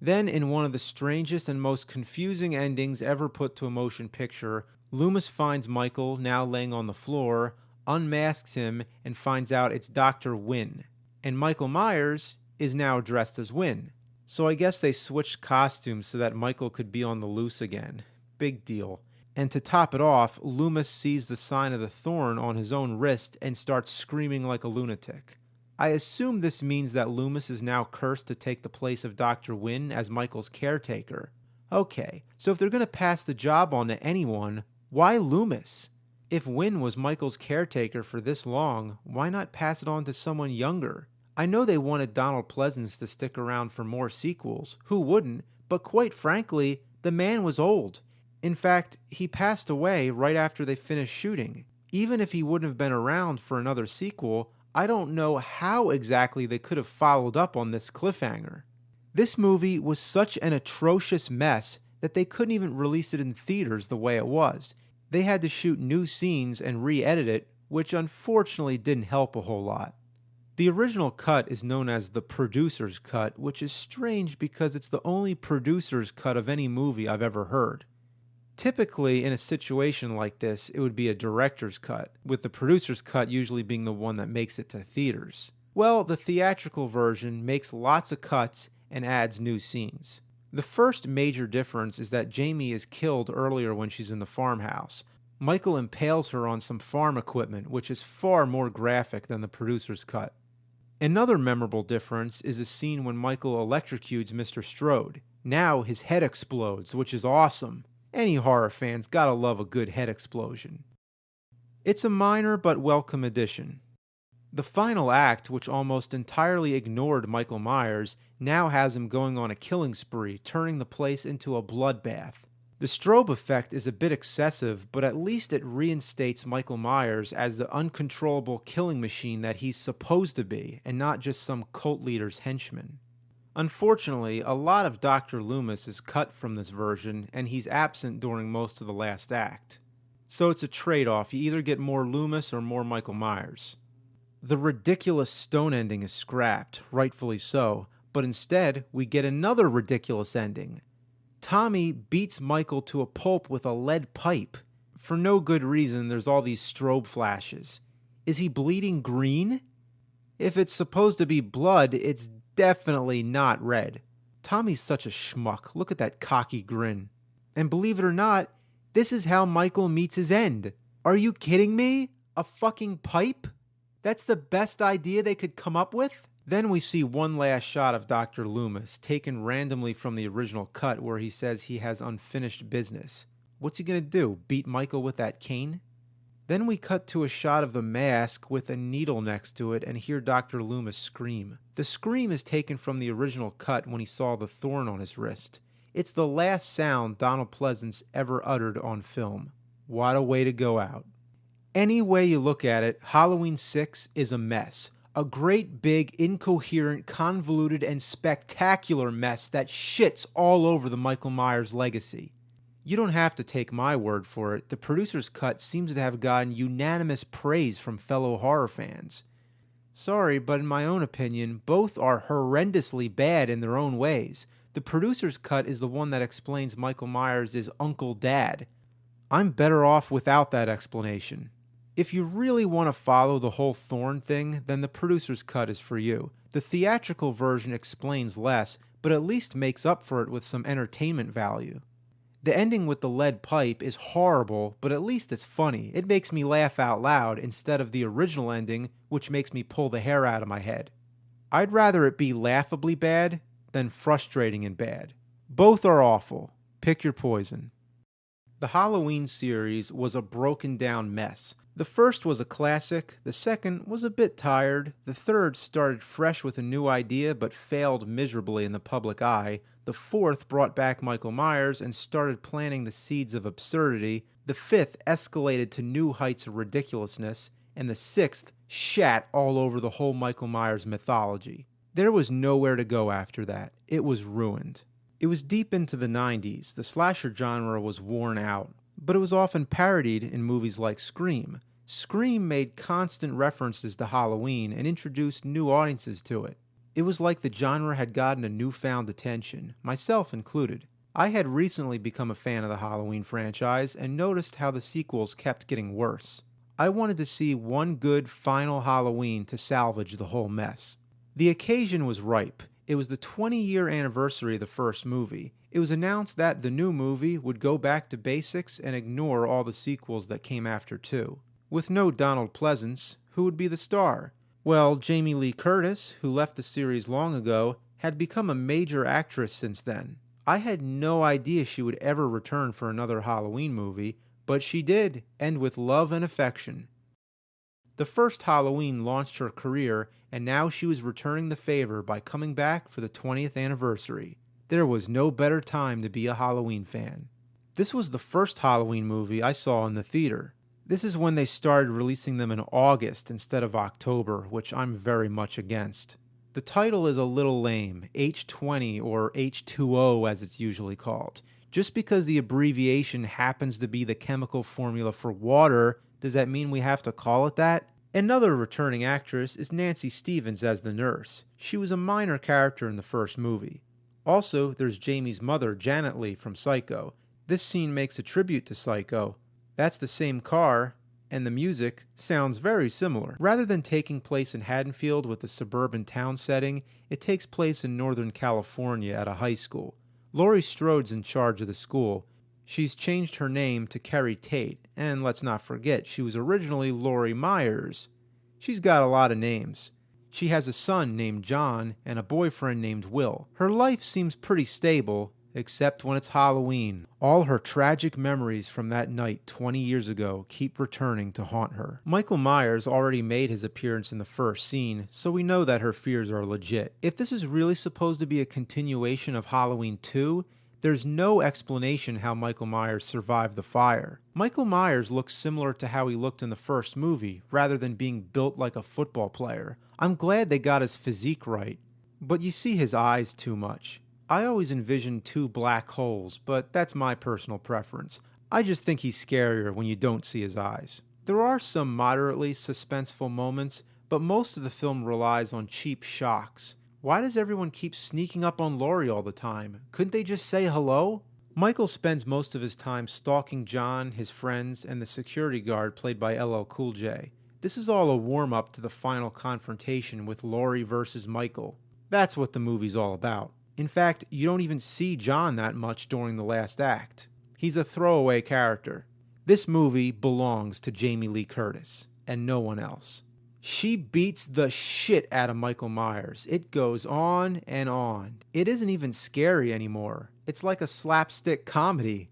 Speaker 2: Then, in one of the strangest and most confusing endings ever put to a motion picture, Loomis finds Michael, now laying on the floor, unmasks him, and finds out it's Dr. Wynn. And Michael Myers is now dressed as Wynn. So I guess they switched costumes so that Michael could be on the loose again. Big deal. And to top it off, Loomis sees the sign of the thorn on his own wrist and starts screaming like a lunatic. I assume this means that Loomis is now cursed to take the place of Dr. Wynn as Michael's caretaker. Okay, so if they're going to pass the job on to anyone, why Loomis? If Wynn was Michael's caretaker for this long, why not pass it on to someone younger? I know they wanted Donald Pleasance to stick around for more sequels. Who wouldn't? But quite frankly, the man was old. In fact, he passed away right after they finished shooting. Even if he wouldn't have been around for another sequel, I don't know how exactly they could have followed up on this cliffhanger. This movie was such an atrocious mess that they couldn't even release it in theaters the way it was. They had to shoot new scenes and re-edit it, which unfortunately didn't help a whole lot. The original cut is known as the producer's cut, which is strange because it's the only producer's cut of any movie I've ever heard. Typically, in a situation like this, it would be a director's cut, with the producer's cut usually being the one that makes it to theaters. Well, the theatrical version makes lots of cuts and adds new scenes. The first major difference is that Jamie is killed earlier when she's in the farmhouse. Michael impales her on some farm equipment, which is far more graphic than the producer's cut. Another memorable difference is a scene when Michael electrocutes Mr. Strode. Now his head explodes, which is awesome. Any horror fan's gotta love a good head explosion. It's a minor but welcome addition. The final act, which almost entirely ignored Michael Myers, now has him going on a killing spree, turning the place into a bloodbath. The strobe effect is a bit excessive, but at least it reinstates Michael Myers as the uncontrollable killing machine that he's supposed to be, and not just some cult leader's henchman. Unfortunately, a lot of Dr. Loomis is cut from this version, and he's absent during most of the last act. So it's a trade-off. You either get more Loomis or more Michael Myers. The ridiculous stone ending is scrapped, rightfully so, but instead we get another ridiculous ending. Tommy beats Michael to a pulp with a lead pipe. For no good reason, there's all these strobe flashes. Is he bleeding green? If it's supposed to be blood, it's definitely not red. Tommy's such a schmuck. Look at that cocky grin. And believe it or not, this is how Michael meets his end. Are you kidding me? A fucking pipe? That's the best idea they could come up with? Then we see one last shot of Dr. Loomis, taken randomly from the original cut where he says he has unfinished business. What's he gonna do, beat Michael with that cane? Then we cut to a shot of the mask with a needle next to it and hear Dr. Loomis scream. The scream is taken from the original cut when he saw the thorn on his wrist. It's the last sound Donald Pleasence ever uttered on film. What a way to go out. Any way you look at it, Halloween 6 is a mess. A great big, incoherent, convoluted, and spectacular mess that shits all over the Michael Myers legacy. You don't have to take my word for it. The producer's cut seems to have gotten unanimous praise from fellow horror fans. Sorry, but in my own opinion, both are horrendously bad in their own ways. The producer's cut is the one that explains Michael Myers is Uncle Dad. I'm better off without that explanation. If you really want to follow the whole Thorn thing, then the producer's cut is for you. The theatrical version explains less, but at least makes up for it with some entertainment value. The ending with the lead pipe is horrible, but at least it's funny. It makes me laugh out loud instead of the original ending, which makes me pull the hair out of my head. I'd rather it be laughably bad than frustrating and bad. Both are awful. Pick your poison. The Halloween series was a broken down mess. The first was a classic, the second was a bit tired, the third started fresh with a new idea but failed miserably in the public eye, the fourth brought back Michael Myers and started planting the seeds of absurdity, the fifth escalated to new heights of ridiculousness, and the sixth shat all over the whole Michael Myers mythology. There was nowhere to go after that. It was ruined. It was deep into the 90s. The slasher genre was worn out, but it was often parodied in movies like Scream. Scream made constant references to Halloween and introduced new audiences to it. It was like the genre had gotten a newfound attention, myself included. I had recently become a fan of the Halloween franchise and noticed how the sequels kept getting worse. I wanted to see one good final Halloween to salvage the whole mess. The occasion was ripe. It was the 20-year anniversary of the first movie. It was announced that the new movie would go back to basics and ignore all the sequels that came after too. With no Donald Pleasence, who would be the star? Well, Jamie Lee Curtis, who left the series long ago, had become a major actress since then. I had no idea she would ever return for another Halloween movie, but she did, and with love and affection. The first Halloween launched her career, and now she was returning the favor by coming back for the 20th anniversary. There was no better time to be a Halloween fan. This was the first Halloween movie I saw in the theater. This is when they started releasing them in August instead of October, which I'm very much against. The title is a little lame, H20 or H2O as it's usually called. Just because the abbreviation happens to be the chemical formula for water, does that mean we have to call it that? Another returning actress is Nancy Stevens as the nurse. She was a minor character in the first movie. Also, there's Jamie's mother, Janet Leigh, from Psycho. This scene makes a tribute to Psycho. That's the same car, and the music sounds very similar. Rather than taking place in Haddonfield with a suburban town setting, it takes place in Northern California at a high school. Laurie Strode's in charge of the school. She's changed her name to Carrie Tate, and let's not forget, she was originally Laurie Myers. She's got a lot of names. She has a son named John and a boyfriend named Will. Her life seems pretty stable, except when it's Halloween. All her tragic memories from that night 20 years ago keep returning to haunt her. Michael Myers already made his appearance in the first scene, so we know that her fears are legit. If this is really supposed to be a continuation of Halloween 2, there's no explanation how Michael Myers survived the fire. Michael Myers looks similar to how he looked in the first movie, rather than being built like a football player. I'm glad they got his physique right, but you see his eyes too much. I always envisioned two black holes, but that's my personal preference. I just think he's scarier when you don't see his eyes. There are some moderately suspenseful moments, but most of the film relies on cheap shocks. Why does everyone keep sneaking up on Laurie all the time? Couldn't they just say hello? Michael spends most of his time stalking John, his friends, and the security guard played by LL Cool J. This is all a warm-up to the final confrontation with Laurie versus Michael. That's what the movie's all about. In fact, you don't even see John that much during the last act. He's a throwaway character. This movie belongs to Jamie Lee Curtis, and no one else. She beats the shit out of Michael Myers. It goes on and on. It isn't even scary anymore. It's like a slapstick comedy.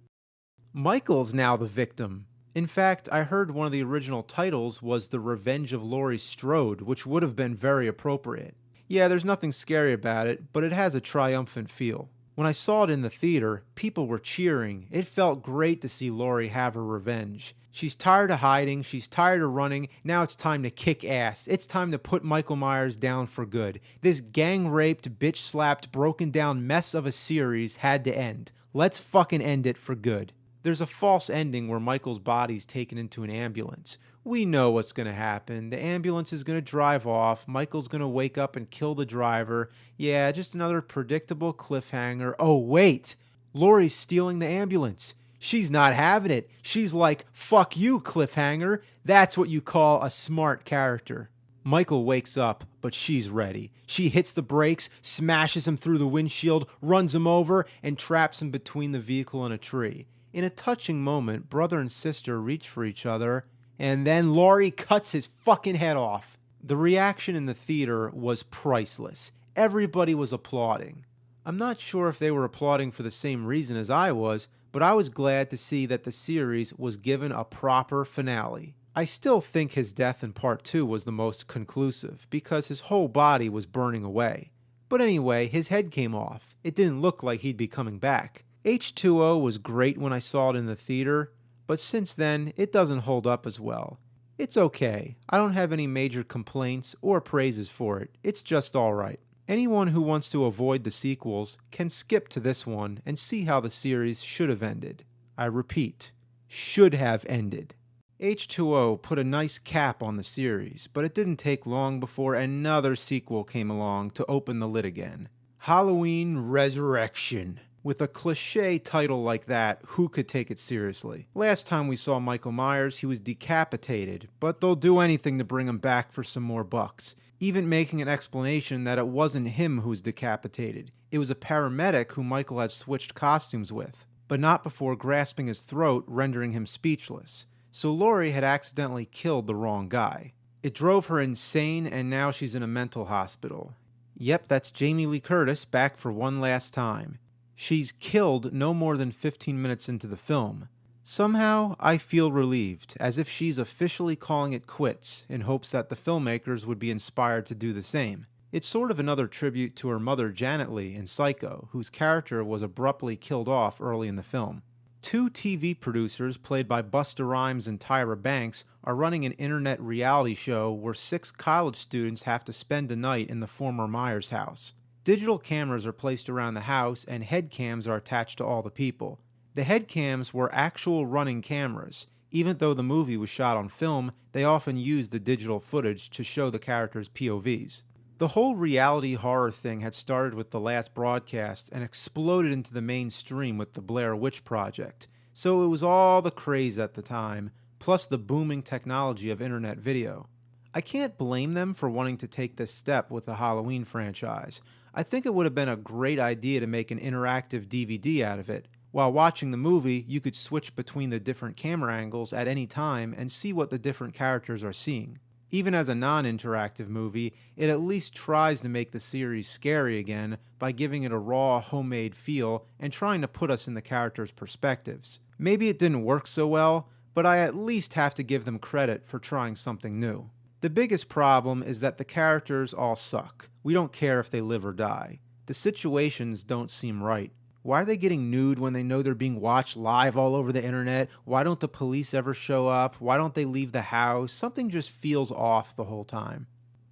Speaker 2: Michael's now the victim. In fact, I heard one of the original titles was The Revenge of Laurie Strode, which would have been very appropriate. Yeah, there's nothing scary about it, but it has a triumphant feel. When I saw it in the theater, people were cheering. It felt great to see Laurie have her revenge. She's tired of hiding, she's tired of running, now it's time to kick ass. It's time to put Michael Myers down for good. This gang-raped, bitch-slapped, broken-down mess of a series had to end. Let's fucking end it for good. There's a false ending where Michael's body's taken into an ambulance. We know what's going to happen. The ambulance is going to drive off. Michael's going to wake up and kill the driver. Yeah, just another predictable cliffhanger. Oh, wait. Laurie's stealing the ambulance. She's not having it. She's like, fuck you, cliffhanger. That's what you call a smart character. Michael wakes up, but she's ready. She hits the brakes, smashes him through the windshield, runs him over, and traps him between the vehicle and a tree. In a touching moment, brother and sister reach for each other, and then Laurie cuts his fucking head off. The reaction in the theater was priceless. Everybody was applauding. I'm not sure if they were applauding for the same reason as I was, but I was glad to see that the series was given a proper finale. I still think his death in part 2 was the most conclusive, because his whole body was burning away. But anyway, his head came off. It didn't look like he'd be coming back. H2O was great when I saw it in the theater, but since then, it doesn't hold up as well. It's okay. I don't have any major complaints or praises for it. It's just alright. Anyone who wants to avoid the sequels can skip to this one and see how the series should have ended. I repeat, should have ended. H2O put a nice cap on the series, but it didn't take long before another sequel came along to open the lid again. Halloween Resurrection. With a cliché title like that, who could take it seriously? Last time we saw Michael Myers, he was decapitated, but they'll do anything to bring him back for some more bucks, even making an explanation that it wasn't him who was decapitated. It was a paramedic who Michael had switched costumes with, but not before grasping his throat, rendering him speechless. So Laurie had accidentally killed the wrong guy. It drove her insane, and now she's in a mental hospital. Yep, that's Jamie Lee Curtis back for one last time. She's killed no more than 15 minutes into the film. Somehow, I feel relieved, as if she's officially calling it quits in hopes that the filmmakers would be inspired to do the same. It's sort of another tribute to her mother Janet Leigh in Psycho, whose character was abruptly killed off early in the film. 2 TV producers, played by Busta Rhymes and Tyra Banks, are running an internet reality show where 6 college students have to spend a night in the former Myers house. Digital cameras are placed around the house, and head cams are attached to all the people. The head cams were actual running cameras. Even though the movie was shot on film, they often used the digital footage to show the characters' POVs. The whole reality horror thing had started with the last broadcast and exploded into the mainstream with the Blair Witch Project, so it was all the craze at the time, plus the booming technology of internet video. I can't blame them for wanting to take this step with the Halloween franchise. I think it would have been a great idea to make an interactive DVD out of it, While watching the movie, you could switch between the different camera angles at any time and see what the different characters are seeing. Even as a non-interactive movie, it at least tries to make the series scary again by giving it a raw, homemade feel and trying to put us in the characters' perspectives. Maybe it didn't work so well, but I at least have to give them credit for trying something new. The biggest problem is that the characters all suck. We don't care if they live or die. The situations don't seem right. Why are they getting nude when they know they're being watched live all over the internet? Why don't the police ever show up? Why don't they leave the house? Something just feels off the whole time.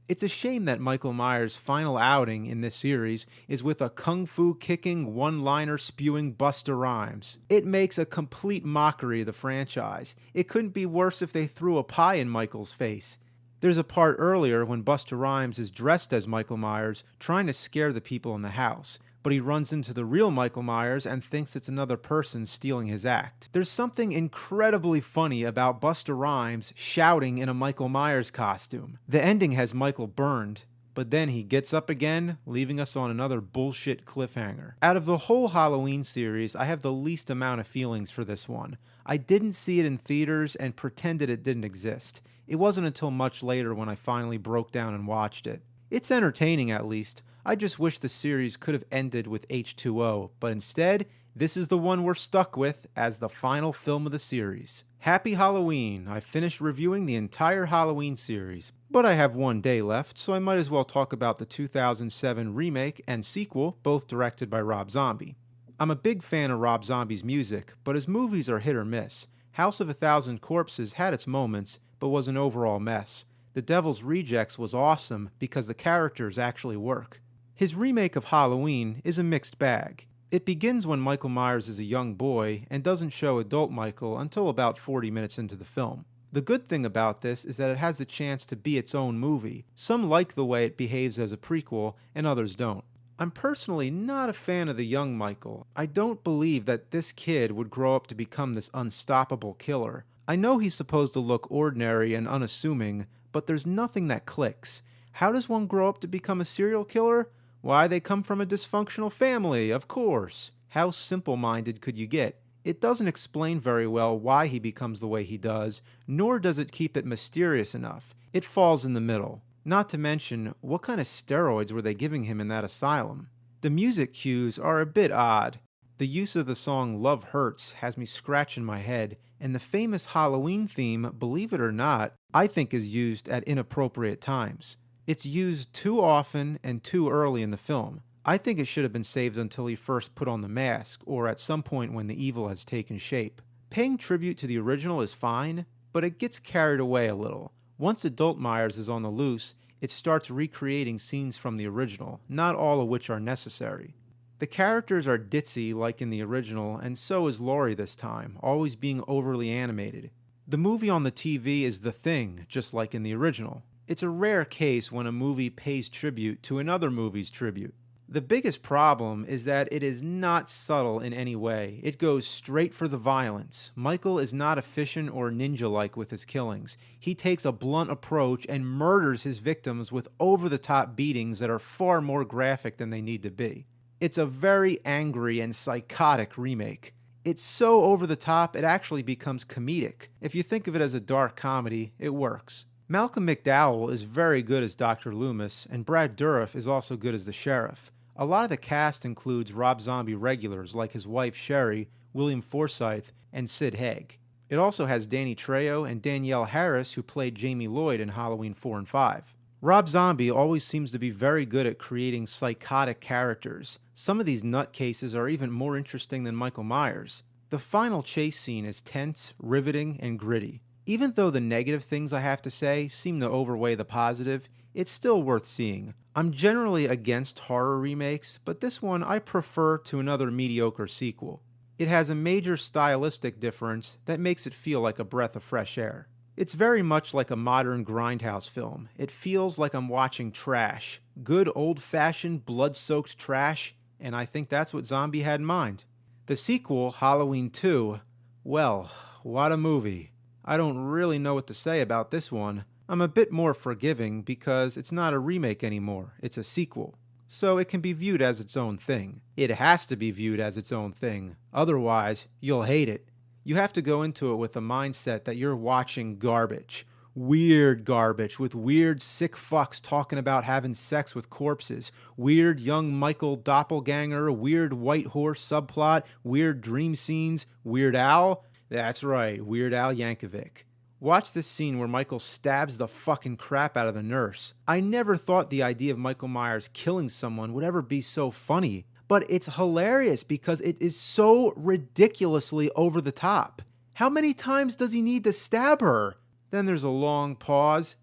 Speaker 2: It's a shame that Michael Myers' final outing in this series is with a kung fu kicking, one-liner spewing Busta Rhymes. It makes a complete mockery of the franchise. It couldn't be worse if they threw a pie in Michael's face. There's a part earlier when Busta Rhymes is dressed as Michael Myers, trying to scare the people in the house, but he runs into the real Michael Myers and thinks it's another person stealing his act. There's something incredibly funny about Busta Rhymes shouting in a Michael Myers costume. The ending has Michael burned, but then he gets up again, leaving us on another bullshit cliffhanger. Out of the whole Halloween series, I have the least amount of feelings for this one. I didn't see it in theaters and pretended it didn't exist. It wasn't until much later when I finally broke down and watched it. It's entertaining at least. I just wish the series could have ended with H2O, but instead, this is the one we're stuck with as the final film of the series. Happy Halloween! I finished reviewing the entire Halloween series, but I have one day left, so I might as well talk about the 2007 remake and sequel, both directed by Rob Zombie. I'm a big fan of Rob Zombie's music, but his movies are hit or miss. House of a Thousand Corpses had its moments, but was an overall mess. The Devil's Rejects was awesome because the characters actually work. His remake of Halloween is a mixed bag. It begins when Michael Myers is a young boy and doesn't show adult Michael until about 40 minutes into the film. The good thing about this is that it has the chance to be its own movie. Some like the way it behaves as a prequel, and others don't. I'm personally not a fan of the young Michael. I don't believe that this kid would grow up to become this unstoppable killer. I know he's supposed to look ordinary and unassuming, but there's nothing that clicks. How does one grow up to become a serial killer? Why, they come from a dysfunctional family, of course. How simple-minded could you get? It doesn't explain very well why he becomes the way he does, nor does it keep it mysterious enough. It falls in the middle. Not to mention, what kind of steroids were they giving him in that asylum? The music cues are a bit odd. The use of the song Love Hurts has me scratching my head, and the famous Halloween theme, believe it or not, I think is used at inappropriate times. It's used too often and too early in the film. I think it should have been saved until he first put on the mask, or at some point when the evil has taken shape. Paying tribute to the original is fine, but it gets carried away a little. Once adult Myers is on the loose, it starts recreating scenes from the original, not all of which are necessary. The characters are ditzy like in the original, and so is Laurie this time, always being overly animated. The movie on the TV is The Thing, just like in the original. It's a rare case when a movie pays tribute to another movie's tribute. The biggest problem is that it is not subtle in any way. It goes straight for the violence. Michael is not efficient or ninja-like with his killings. He takes a blunt approach and murders his victims with over-the-top beatings that are far more graphic than they need to be. It's a very angry and psychotic remake. It's so over-the-top it actually becomes comedic. If you think of it as a dark comedy, it works. Malcolm McDowell is very good as Dr. Loomis, and Brad Dourif is also good as the sheriff. A lot of the cast includes Rob Zombie regulars like his wife Sherry, William Forsythe, and Sid Haig. It also has Danny Trejo and Danielle Harris, who played Jamie Lloyd in Halloween 4 and 5. Rob Zombie always seems to be very good at creating psychotic characters. Some of these nutcases are even more interesting than Michael Myers. The final chase scene is tense, riveting, and gritty. Even though the negative things I have to say seem to overweigh the positive, it's still worth seeing. I'm generally against horror remakes, but this one I prefer to another mediocre sequel. It has a major stylistic difference that makes it feel like a breath of fresh air. It's very much like a modern grindhouse film. It feels like I'm watching trash. Good old-fashioned, blood-soaked trash, and I think that's what Zombie had in mind. The sequel, Halloween 2, well, what a movie. I don't really know what to say about this one. I'm a bit more forgiving because it's not a remake anymore, it's a sequel. so it can be viewed as its own thing. It has to be viewed as its own thing, otherwise you'll hate it. You have to go into it with the mindset that you're watching garbage. Weird garbage with weird sick fucks talking about having sex with corpses, weird young Michael doppelganger, weird white horse subplot, weird dream scenes, Weird Al. That's right, Weird Al Yankovic. Watch this scene where Michael stabs the fucking crap out of the nurse. I never thought the idea of Michael Myers killing someone would ever be so funny, but it's hilarious because it is so ridiculously over the top. How many times does he need to stab her? Then there's a long pause,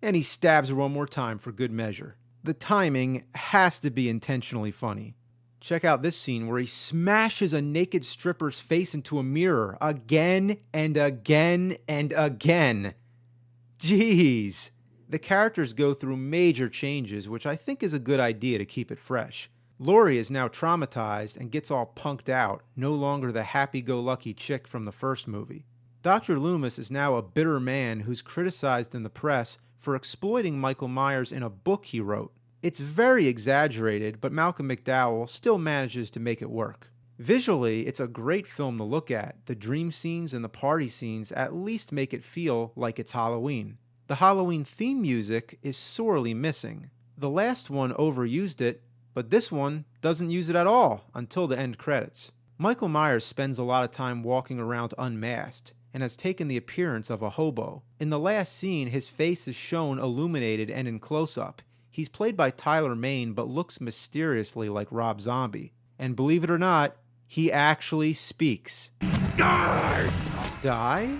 Speaker 2: and he stabs her one more time for good measure. The timing has to be intentionally funny. Check out this scene where he smashes a naked stripper's face into a mirror again and again and again. Jeez. The characters go through major changes, which I think is a good idea to keep it fresh. Laurie is now traumatized and gets all punked out, no longer the happy-go-lucky chick from the first movie. Dr. Loomis is now a bitter man who's criticized in the press for exploiting Michael Myers in a book he wrote. It's very exaggerated, but Malcolm McDowell still manages to make it work. Visually, it's a great film to look at. The dream scenes and the party scenes at least make it feel like it's Halloween. The Halloween theme music is sorely missing. The last one overused it, but this one doesn't use it at all until the end credits. Michael Myers spends a lot of time walking around unmasked and has taken the appearance of a hobo. In the last scene, his face is shown illuminated and in close-up. He's played by Tyler Mane, but looks mysteriously like Rob Zombie. And believe it or not, he actually speaks.
Speaker 1: Die!
Speaker 2: Die?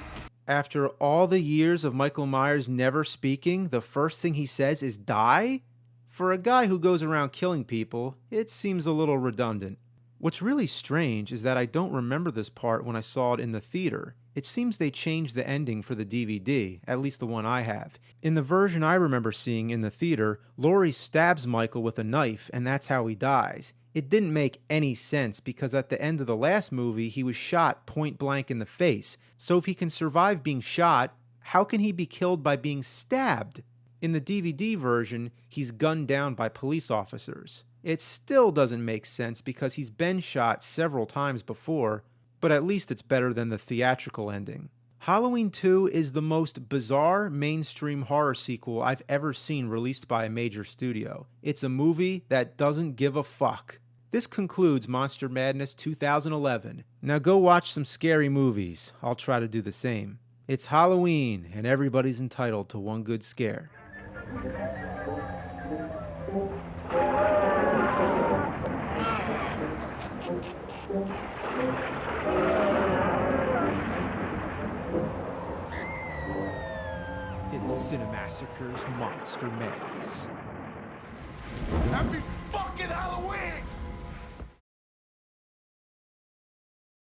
Speaker 2: After all the years of Michael Myers never speaking, the first thing he says is die? For a guy who goes around killing people, it seems a little redundant. What's really strange is that I don't remember this part when I saw it in the theater. It seems they changed the ending for the DVD, at least the one I have. In the version I remember seeing in the theater, Laurie stabs Michael with a knife, and that's how he dies. It didn't make any sense because at the end of the last movie, he was shot point blank in the face. So if he can survive being shot, how can he be killed by being stabbed? In the DVD version, he's gunned down by police officers. It still doesn't make sense because he's been shot several times before, but at least it's better than the theatrical ending. Halloween 2 is the most bizarre mainstream horror sequel I've ever seen released by a major studio. It's a movie that doesn't give a fuck. This concludes Monster Madness 2011. Now go watch some scary movies. I'll try to do the same. It's Halloween, and everybody's entitled to one good scare. It's Cinemassacre's Monster Madness.
Speaker 1: Happy fucking Halloween!